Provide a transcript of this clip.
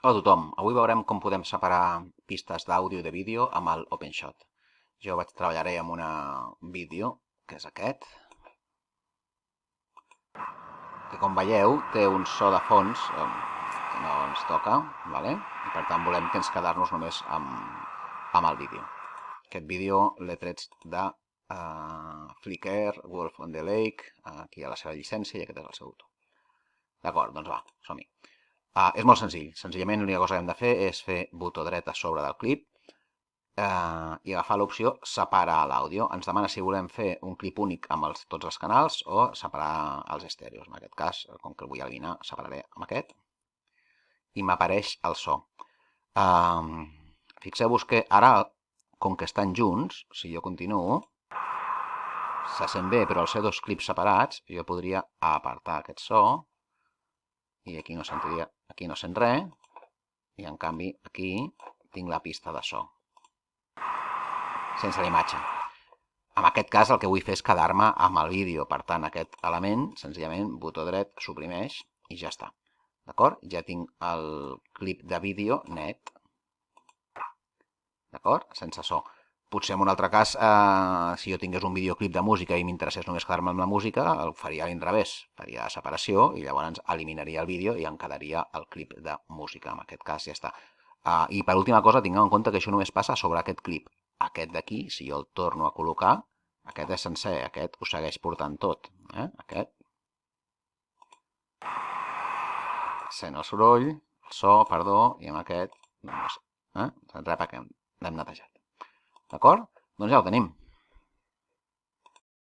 Hola a tothom, avui veurem com podem separar pistes d'àudio i de vídeo amb el OpenShot. Jo treballaré amb un vídeo, que és aquest, que com veieu té un so de fons que no ens toca, i per tant volem quedar-nos només amb el vídeo. Aquest vídeo l'he tret de Flickr, Wolf on the Lake, aquí hi ha la seva llicència i aquest és el seu autor. D'acord, doncs va, som-hi. És molt senzill. Senzillament l'única cosa que hem de fer és fer botó dret a sobre del clip i agafar l'opció separar l'àudio. Ens demana si volem fer un clip únic amb tots els canals o separar els estèreos. En aquest cas, com que el vull eliminar, separaré amb aquest i m'apareix el so. Fixeu-vos que ara, com que estan junts, si jo continuo, se sent bé, però al ser dos clips separats, jo podria apartar aquest so i aquí no sent res, i en canvi aquí tinc la pista de so, sense la imatge. En aquest cas el que vull fer és quedar-me amb el vídeo, per tant aquest element, senzillament, botó dret, suprimeix i ja està. D'acord? Ja tinc el clip de vídeo net, d'acord? Sense so. Potser en un altre cas, si jo tingués un videoclip de música i m'interessés només quedar-me amb la música, el faria a l'inrevés, faria separació i llavors eliminaria el vídeo i em quedaria el clip de música. En aquest cas ja està. I per última cosa, tingueu en compte que això només passa sobre aquest clip. Aquest d'aquí, si jo el torno a col·locar, aquest és sencer, aquest ho segueix portant tot. Aquest. Sent el soroll, el so, perdó, i amb aquest, doncs, rep que l'hem netejat. D'acord? Doncs ja ho tenim.